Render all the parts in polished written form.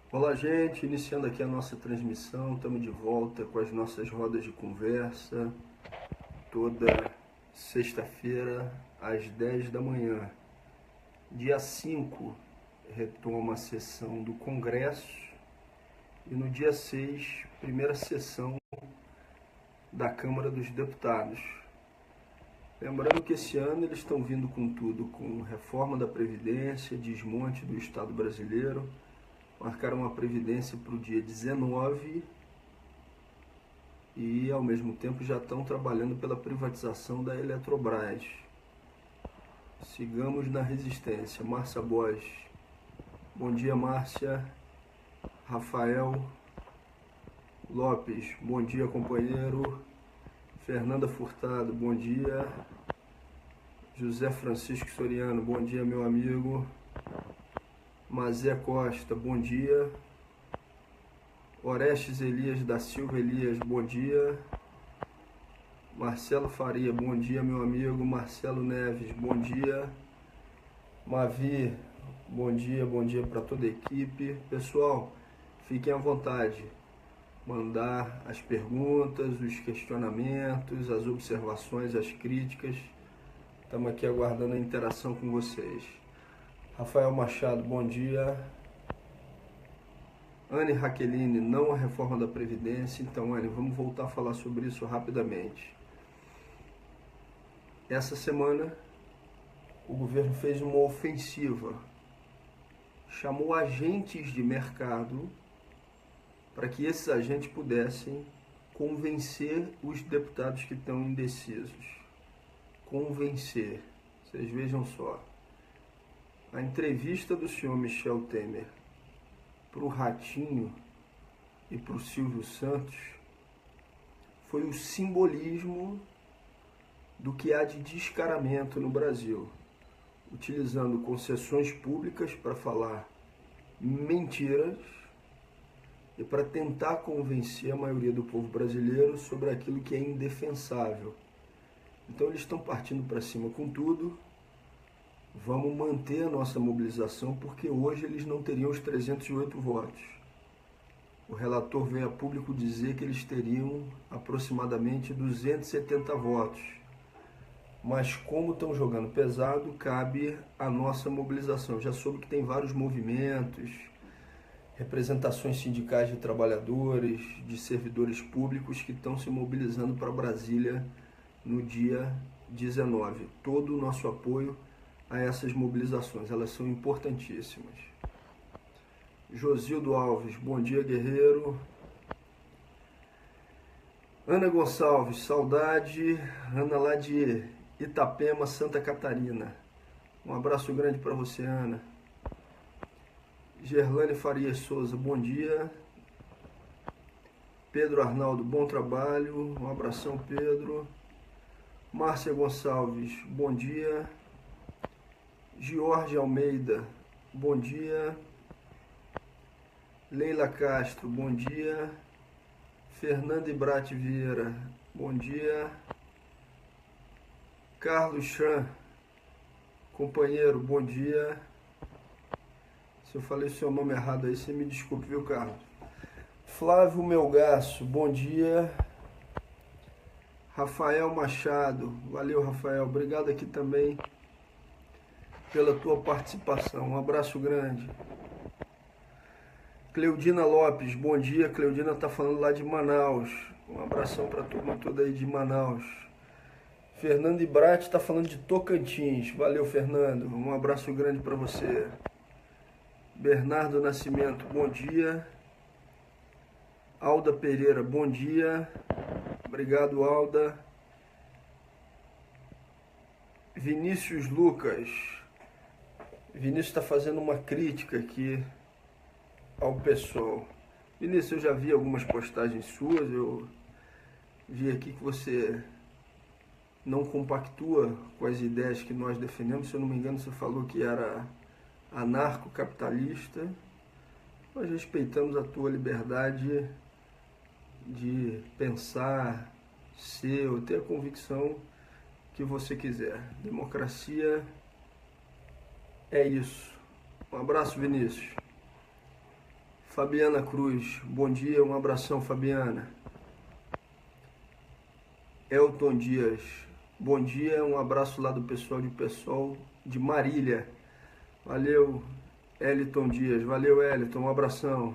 Olá, gente, iniciando aqui a nossa transmissão, estamos de volta com as nossas rodas de conversa, toda sexta-feira às 10 da manhã. Dia 5 retoma a sessão do Congresso e no dia 6, primeira sessão da Câmara dos Deputados. Lembrando que esse ano eles estão vindo com tudo, com reforma da Previdência, desmonte do Estado brasileiro. Marcaram uma previdência para o dia 19 e, ao mesmo tempo, já estão trabalhando pela privatização da Eletrobras. Sigamos na resistência. Márcia Bosch. Bom dia, Márcia. Rafael Lopes. Bom dia, companheiro. Fernanda Furtado. Bom dia. José Francisco Soriano. Bom dia, meu amigo. Mazé Costa, bom dia. Orestes Elias da Silva Elias, bom dia. Marcelo Faria, bom dia, meu amigo. Marcelo Neves, bom dia. Mavi, bom dia para toda a equipe. Pessoal, fiquem à vontade. Mandar as perguntas, os questionamentos, as observações, as críticas. Estamos aqui aguardando a interação com vocês. Rafael Machado, bom dia. Anne Raqueline, não a reforma da Previdência. Então, Anne, vamos voltar a falar sobre isso rapidamente. Essa semana, o governo fez uma ofensiva. Chamou agentes de mercado para que esses agentes pudessem convencer os deputados que estão indecisos. Convencer. Vocês vejam só. A entrevista do senhor Michel Temer para o Ratinho e para o Silvio Santos foi o simbolismo do que há de descaramento no Brasil, utilizando concessões públicas para falar mentiras e para tentar convencer a maioria do povo brasileiro sobre aquilo que é indefensável. Então eles estão partindo para cima com tudo. Vamos manter a nossa mobilização, porque hoje eles não teriam os 308 votos. O relator veio a público dizer que eles teriam aproximadamente 270 votos. Mas como estão jogando pesado, cabe a nossa mobilização. Já soube que tem vários movimentos, representações sindicais de trabalhadores, de servidores públicos que estão se mobilizando para Brasília no dia 19. Todo o nosso apoio a essas mobilizações, elas são importantíssimas. Josildo Alves, bom dia, guerreiro. Ana Gonçalves, saudade. Ana lá de Itapema, Santa Catarina. Um abraço grande para você, Ana. Gerlane Farias Souza, bom dia. Pedro Arnaldo, bom trabalho. Um abração, Pedro. Márcia Gonçalves, bom dia. Jorge Almeida, bom dia. Leila Castro, bom dia. Fernanda Ibrat Vieira, bom dia. Carlos Chan, companheiro, bom dia. Se eu falei o seu nome errado aí, você me desculpe, viu, Carlos? Flávio Melgaço, bom dia. Rafael Machado, valeu, Rafael, obrigado aqui também pela tua participação. Um abraço grande. Cleudina Lopes, bom dia. Cleudina está falando lá de Manaus. Um abração para a turma toda aí de Manaus. Fernando Ibrat está falando de Tocantins. Valeu, Fernando. Um abraço grande para você. Bernardo Nascimento, bom dia. Alda Pereira, bom dia. Obrigado, Alda. Vinícius Lucas. Vinícius está fazendo uma crítica aqui ao pessoal. Vinícius, eu já vi algumas postagens suas, eu vi aqui que você não compactua com as ideias que nós defendemos. Se eu não me engano, você falou que era anarcocapitalista. Nós respeitamos a tua liberdade de pensar, ser ou ter a convicção que você quiser. Democracia é isso. Um abraço, Vinícius. Fabiana Cruz, bom dia, um abração, Fabiana. Elton Dias, bom dia, um abraço lá do pessoal de Marília. Valeu, Eliton Dias, valeu, Eliton, um abração.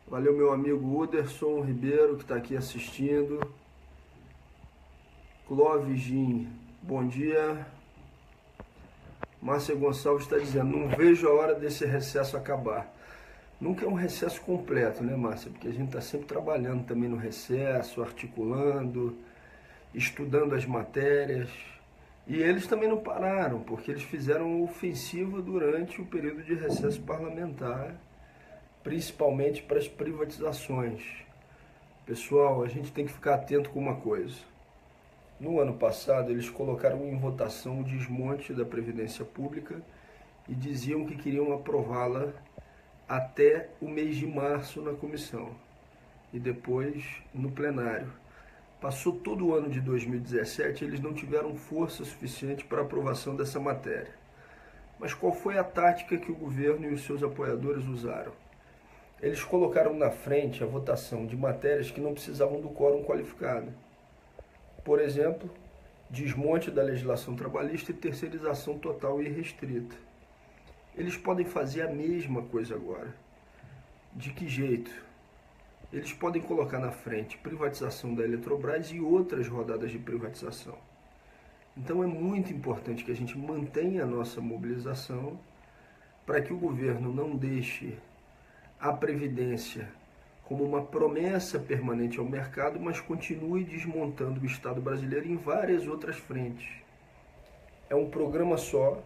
Valeu, meu amigo Uderson Ribeiro, que está aqui assistindo. Clóvis Gin, bom dia. Márcia Gonçalves está dizendo, não vejo a hora desse recesso acabar. Nunca é um recesso completo, né, Márcia? Porque a gente está sempre trabalhando também no recesso, articulando, estudando as matérias. E eles também não pararam, porque eles fizeram ofensiva durante o período de recesso parlamentar, principalmente para as privatizações. Pessoal, a gente tem que ficar atento com uma coisa. No ano passado, eles colocaram em votação o desmonte da Previdência Pública e diziam que queriam aprová-la até o mês de março na comissão e depois no plenário. Passou todo o ano de 2017 e eles não tiveram força suficiente para a aprovação dessa matéria. Mas qual foi a tática que o governo e os seus apoiadores usaram? Eles colocaram na frente a votação de matérias que não precisavam do quórum qualificado. Por exemplo, desmonte da legislação trabalhista e terceirização total e irrestrita. Eles podem fazer a mesma coisa agora. De que jeito? Eles podem colocar na frente privatização da Eletrobras e outras rodadas de privatização. Então é muito importante que a gente mantenha a nossa mobilização para que o governo não deixe a Previdência como uma promessa permanente ao mercado, mas continue desmontando o Estado brasileiro em várias outras frentes. É um programa só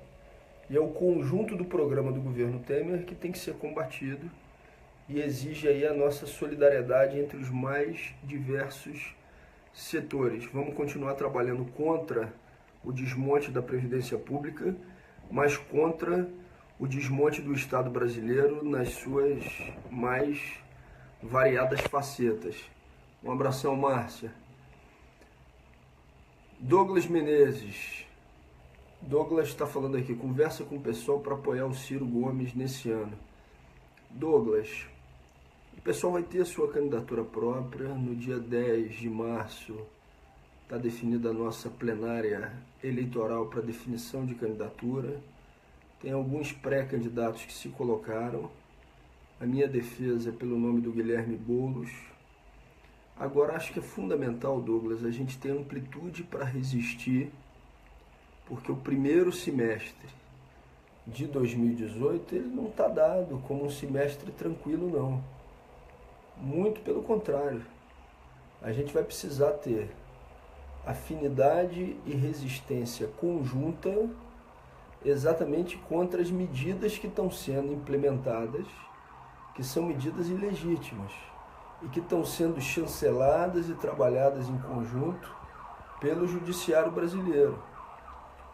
e é o conjunto do programa do governo Temer que tem que ser combatido e exige aí a nossa solidariedade entre os mais diversos setores. Vamos continuar trabalhando contra o desmonte da Previdência Pública, mas contra o desmonte do Estado brasileiro nas suas mais variadas facetas. Um abração, Márcia. Douglas Menezes. Douglas está falando aqui, conversa com o pessoal para apoiar o Ciro Gomes nesse ano. Douglas, o pessoal vai ter a sua candidatura própria. No dia 10 de março está definida a nossa plenária eleitoral para definição de candidatura. Tem alguns pré-candidatos que se colocaram. A minha defesa é pelo nome do Guilherme Boulos. Agora, acho que é fundamental, Douglas, a gente ter amplitude para resistir, porque o primeiro semestre de 2018 ele não está dado como um semestre tranquilo, não. Muito pelo contrário. A gente vai precisar ter afinidade e resistência conjunta exatamente contra as medidas que estão sendo implementadas, que são medidas ilegítimas e que estão sendo chanceladas e trabalhadas em conjunto pelo Judiciário brasileiro.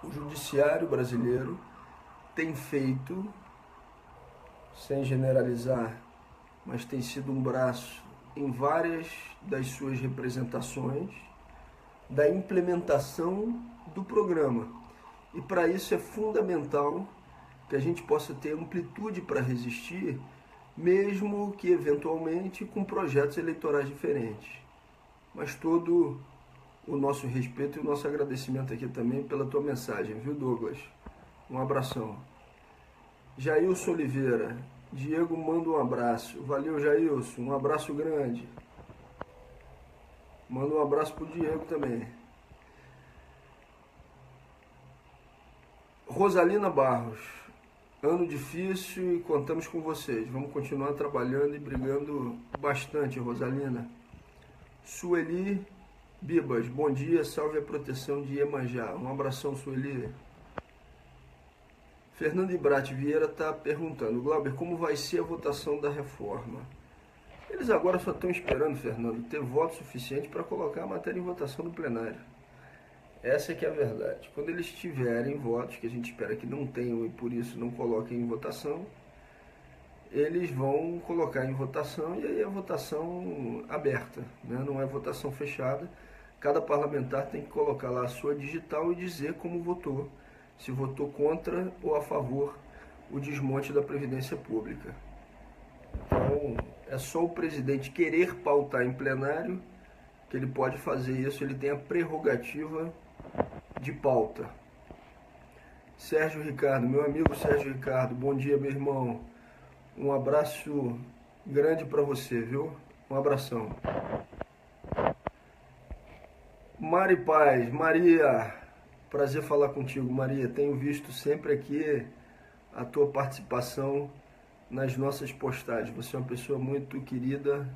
O Judiciário brasileiro tem feito, sem generalizar, mas tem sido um braço em várias das suas representações da implementação do programa. E para isso é fundamental que a gente possa ter amplitude para resistir, mesmo que eventualmente com projetos eleitorais diferentes. Mas todo o nosso respeito e o nosso agradecimento aqui também pela tua mensagem, viu, Douglas? Um abração. Jailson Oliveira, Diego manda um abraço. Valeu, Jailson, um abraço grande. Manda um abraço pro Diego também. Rosalina Barros, ano difícil e contamos com vocês. Vamos continuar trabalhando e brigando bastante, Rosalina. Sueli Bibas, bom dia, salve a proteção de Iemanjá. Um abração, Sueli. Fernando Ibrat Vieira está perguntando, Glauber, como vai ser a votação da reforma? Eles agora só estão esperando, Fernando, ter voto suficiente para colocar a matéria em votação no plenário. Essa é que é a verdade. Quando eles tiverem votos, que a gente espera que não tenham e por isso não coloquem em votação, eles vão colocar em votação e aí é votação aberta, né? Não é votação fechada. Cada parlamentar tem que colocar lá a sua digital e dizer como votou, se votou contra ou a favor o desmonte da Previdência Pública. Então, é só o presidente querer pautar em plenário que ele pode fazer isso, ele tem a prerrogativa de pauta. Sérgio Ricardo, meu amigo Sérgio Ricardo, bom dia, meu irmão. Um abraço grande para você, viu? Um abração. Mari Paz, Maria, prazer falar contigo, Maria. Tenho visto sempre aqui a tua participação nas nossas postagens. Você é uma pessoa muito querida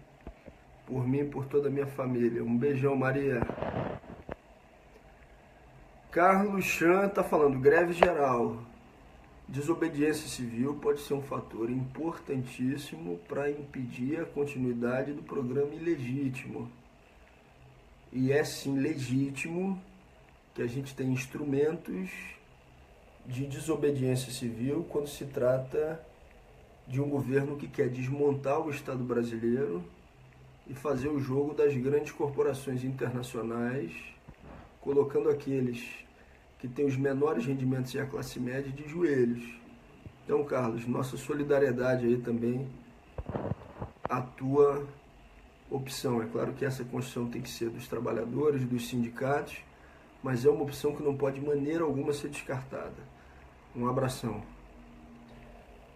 por mim e por toda a minha família. Um beijão, Maria. Carlos Chan está falando, greve geral. Desobediência civil pode ser um fator importantíssimo para impedir a continuidade do programa ilegítimo. E é sim legítimo que a gente tenha instrumentos de desobediência civil quando se trata de um governo que quer desmontar o Estado brasileiro e fazer o jogo das grandes corporações internacionais, colocando aqueles que têm os menores rendimentos e a classe média de joelhos. Então, Carlos, nossa solidariedade aí também à tua opção. É claro que essa Constituição tem que ser dos trabalhadores, dos sindicatos, mas é uma opção que não pode de maneira alguma ser descartada. Um abração.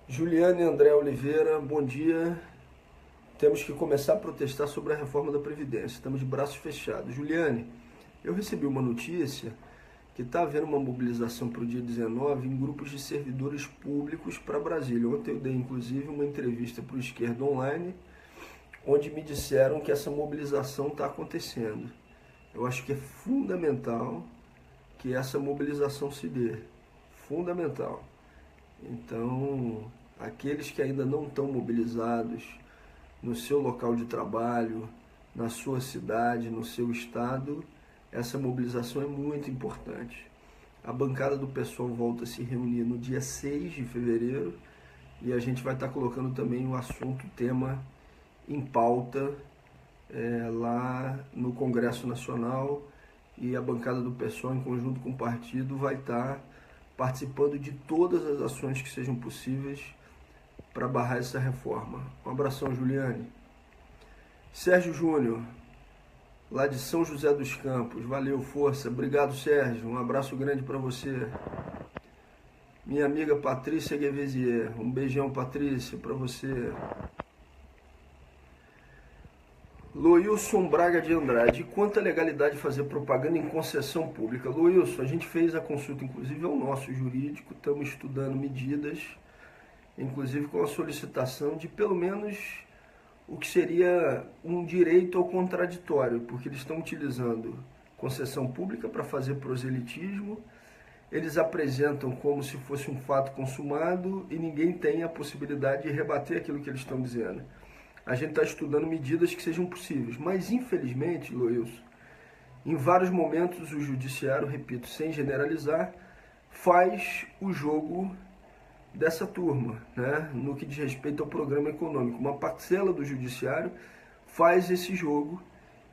Juliane André Oliveira, bom dia. Temos que começar a protestar sobre a reforma da Previdência. Estamos de braços fechados. Juliane, eu recebi uma notícia que está havendo uma mobilização para o dia 19 em grupos de servidores públicos para Brasília. Ontem eu dei, inclusive, uma entrevista para o Esquerda Online, onde me disseram que essa mobilização está acontecendo. Eu acho que é fundamental que essa mobilização se dê. Fundamental. Então, aqueles que ainda não estão mobilizados no seu local de trabalho, na sua cidade, no seu estado, essa mobilização é muito importante. A bancada do PSOL volta a se reunir no dia 6 de fevereiro e a gente vai estar colocando também o assunto, o tema em pauta lá no Congresso Nacional, e a bancada do PSOL, em conjunto com o partido, vai estar participando de todas as ações que sejam possíveis para barrar essa reforma. Um abração, Juliane. Sérgio Júnior, lá de São José dos Campos, valeu, força. Obrigado, Sérgio, um abraço grande para você. Minha amiga Patrícia Guevezier, um beijão, Patrícia, para você. Loilson Braga de Andrade, quanta legalidade fazer propaganda em concessão pública? Loilson, a gente fez a consulta, inclusive ao nosso jurídico, estamos estudando medidas, inclusive com a solicitação de pelo menos o que seria um direito ao contraditório, porque eles estão utilizando concessão pública para fazer proselitismo, eles apresentam como se fosse um fato consumado e ninguém tem a possibilidade de rebater aquilo que eles estão dizendo. A gente está estudando medidas que sejam possíveis, mas infelizmente, Loilson, em vários momentos o judiciário, repito, sem generalizar, faz o jogo dessa turma, né? No que diz respeito ao programa econômico. Uma parcela do judiciário faz esse jogo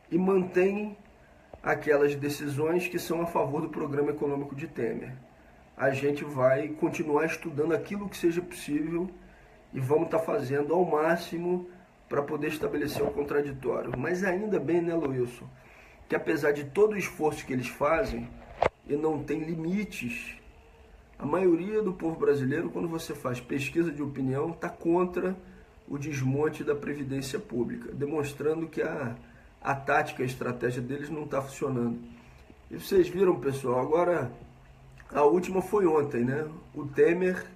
e mantém aquelas decisões que são a favor do programa econômico de Temer. A gente vai continuar estudando aquilo que seja possível e vamos estar fazendo ao máximo para poder estabelecer o contraditório. Mas ainda bem, né, Loilson, que apesar de todo o esforço que eles fazem, e não tem limites, a maioria do povo brasileiro, quando você faz pesquisa de opinião, está contra o desmonte da Previdência Pública, demonstrando que a tática, a estratégia deles não está funcionando. E vocês viram, pessoal, agora a última foi ontem, né? O Temer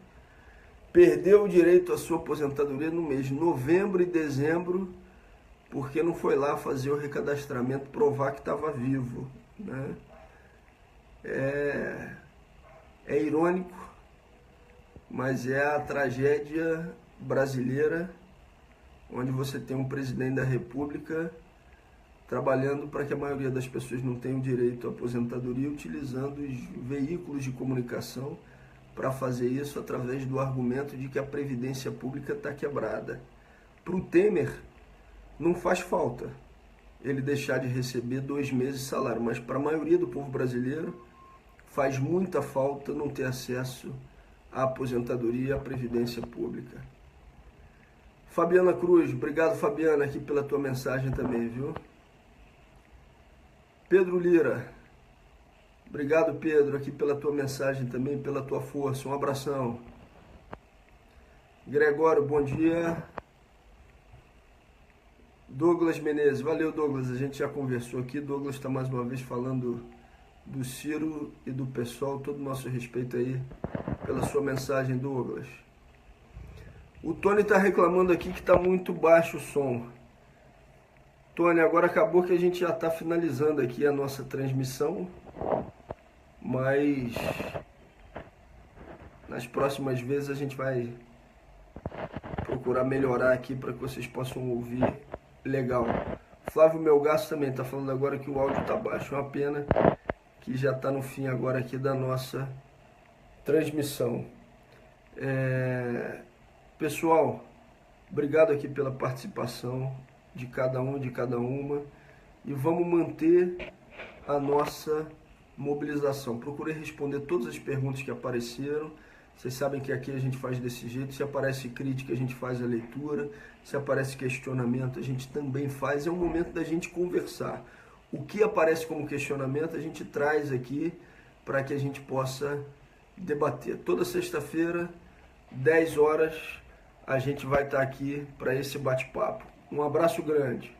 perdeu o direito à sua aposentadoria no mês de novembro e dezembro, porque não foi lá fazer o recadastramento, provar que estava vivo, né? É irônico, mas é a tragédia brasileira, onde você tem um presidente da República trabalhando para que a maioria das pessoas não tenham direito à aposentadoria, utilizando os veículos de comunicação para fazer isso através do argumento de que a Previdência Pública está quebrada. Para o Temer, não faz falta ele deixar de receber 2 meses de salário, mas para a maioria do povo brasileiro faz muita falta não ter acesso à aposentadoria e à Previdência Pública. Fabiana Cruz, obrigado Fabiana aqui pela tua mensagem também, viu? Pedro Lira, obrigado Pedro aqui pela tua mensagem também, pela tua força, um abração. Gregório, bom dia. Douglas Menezes, valeu Douglas, a gente já conversou aqui, Douglas está mais uma vez falando do Ciro e do pessoal, todo o nosso respeito aí pela sua mensagem, Douglas. O Tony está reclamando aqui que está muito baixo o som. Tony, agora acabou que a gente já está finalizando aqui a nossa transmissão, mas nas próximas vezes a gente vai procurar melhorar aqui para que vocês possam ouvir legal. Flávio Melgaço também está falando agora que o áudio está baixo, é uma pena que já está no fim agora aqui da nossa transmissão. Pessoal, obrigado aqui pela participação de cada um, de cada uma, e vamos manter a nossa mobilização. Procurei responder todas as perguntas que apareceram. Vocês sabem que aqui a gente faz desse jeito. Se aparece crítica, a gente faz a leitura. Se aparece questionamento, a gente também faz. É um momento da gente conversar. O que aparece como questionamento, a gente traz aqui para que a gente possa debater. Toda sexta-feira, 10 horas, a gente vai estar aqui para esse bate-papo. Um abraço grande.